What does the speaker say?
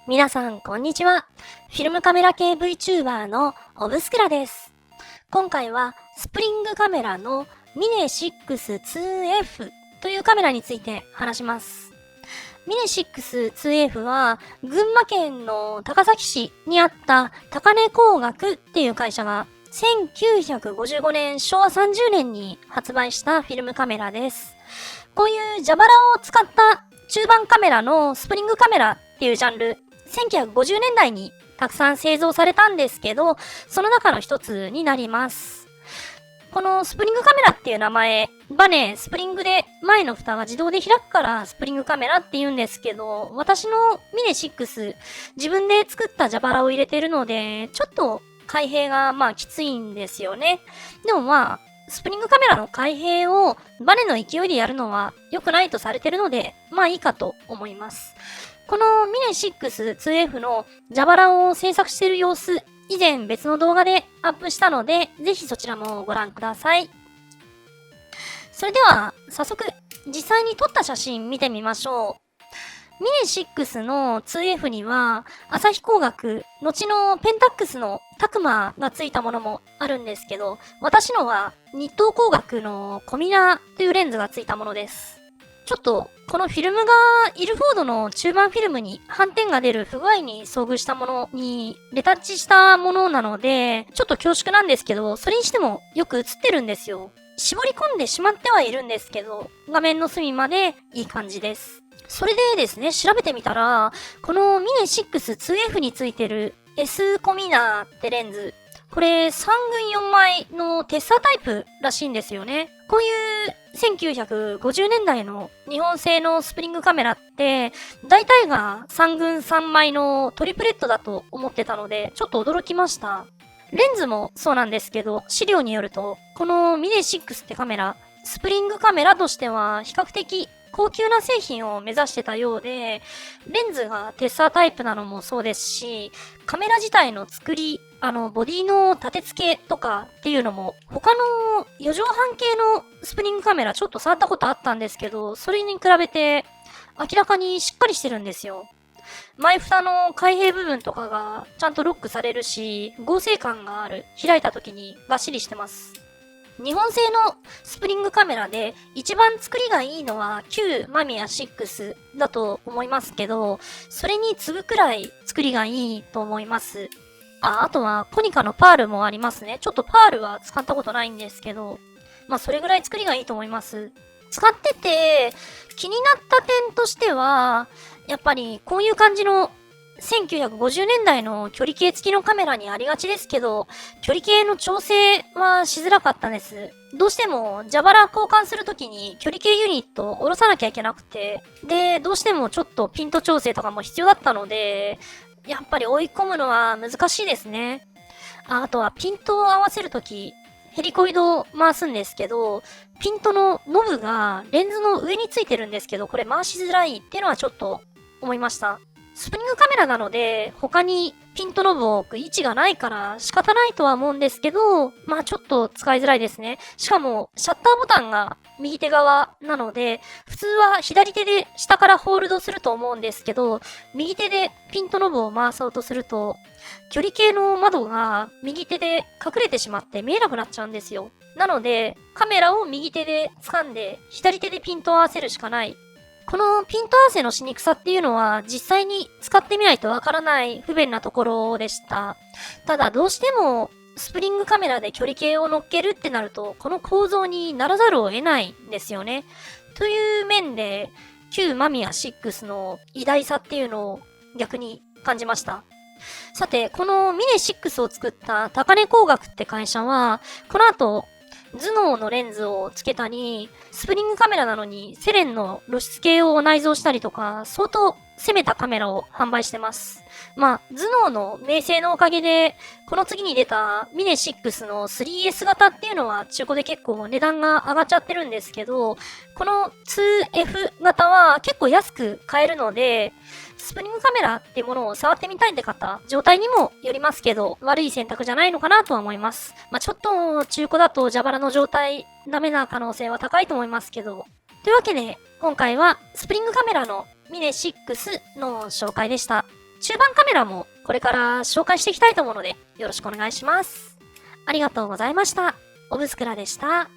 皆さん、こんにちは。フィルムカメラ系 VTuber のオブスクラです。今回は、スプリングカメラのミネ 6-2F というカメラについて話します。ミネ 6-2F は、群馬県の高崎市にあった高根工学っていう会社が、1955年昭和30年に発売したフィルムカメラです。こういう蛇腹を使った中盤カメラのスプリングカメラっていうジャンル、1950年代にたくさん製造されたんですけど、その中の一つになります。このスプリングカメラっていう名前、バネ、スプリングで前の蓋が自動で開くからスプリングカメラって言うんですけど、私のミネ6、自分で作った蛇腹を入れてるので、ちょっと開閉がきついんですよね。でもスプリングカメラの開閉をバネの勢いでやるのは良くないとされてるので、いいかと思います。このミネ 6-2F の蛇腹を制作している様子、以前別の動画でアップしたので、ぜひそちらもご覧ください。それでは、早速、実際に撮った写真見てみましょう。ミネ6の 2F には、朝日光学、後のペンタックスのタクマがついたものもあるんですけど、私のは日東光学のコミナというレンズがついたものです。ちょっと、このフィルムがイルフォードの中盤フィルムに斑点が出る不具合に遭遇したものにレタッチしたものなので、ちょっと恐縮なんですけど、それにしてもよく映ってるんですよ。絞り込んでしまってはいるんですけど、画面の隅までいい感じです。それでですね、調べてみたら、このミネ 6-2F についてる S コミナーってレンズ、これ3群4枚のテッサータイプらしいんですよね。こういう1950年代の日本製のスプリングカメラって、大体が3群3枚のトリプレットだと思ってたので、ちょっと驚きました。レンズもそうなんですけど、資料によると、このミネ6ってカメラ、スプリングカメラとしては比較的高級な製品を目指してたようで、レンズがテッサータイプなのもそうですし、カメラ自体の作り、ボディの立て付けとかっていうのも、他の4畳半系のスプリングカメラちょっと触ったことあったんですけど、それに比べて明らかにしっかりしてるんですよ。前蓋の開閉部分とかがちゃんとロックされるし、合成感がある。開いた時にバッシリしてます。日本製のスプリングカメラで一番作りがいいのは旧マミヤ6だと思いますけど、それに次ぐくらい作りがいいと思います。あとはコニカのパールもありますね。ちょっとパールは使ったことないんですけど、それぐらい作りがいいと思います。使ってて気になった点としては、やっぱりこういう感じの1950年代の距離計付きのカメラにありがちですけど、距離計の調整はしづらかったです。どうしても蛇腹交換するときに距離計ユニットを下ろさなきゃいけなくて、で、どうしてもちょっとピント調整とかも必要だったので、やっぱり追い込むのは難しいですね。あとはピントを合わせるとき、ヘリコイドを回すんですけど、ピントのノブがレンズの上についてるんですけど、これ回しづらいっていうのはちょっと思いました。スプリングカメラなので、他にピントノブを置く位置がないから仕方ないとは思うんですけど、ちょっと使いづらいですね。しかも、シャッターボタンが右手側なので、普通は左手で下からホールドすると思うんですけど、右手でピントノブを回そうとすると、距離計の窓が右手で隠れてしまって見えなくなっちゃうんですよ。なので、カメラを右手で掴んで、左手でピントを合わせるしかない。このピント合わせのしにくさっていうのは実際に使ってみないとわからない不便なところでした。ただどうしてもスプリングカメラで距離計を乗っけるってなるとこの構造にならざるを得ないんですよね。という面で旧マミヤ6の偉大さっていうのを逆に感じました。さて、このミネ6を作った高根工学って会社は、この後頭脳のレンズをつけたり、スプリングカメラなのにセレンの露出系を内蔵したりとか、相当攻めたカメラを販売してます。頭脳の名声のおかげで、この次に出たミネ6の 3S 型っていうのは中古で結構値段が上がっちゃってるんですけど、この 2F 型は結構安く買えるので、スプリングカメラっていうものを触ってみたいって方、状態にもよりますけど、悪い選択じゃないのかなとは思います。ちょっと中古だと蛇腹の状態、ダメな可能性は高いと思いますけど。というわけで、今回はスプリングカメラのミネ6の紹介でした。中盤カメラもこれから紹介していきたいと思うので、よろしくお願いします。ありがとうございました。オブスクラでした。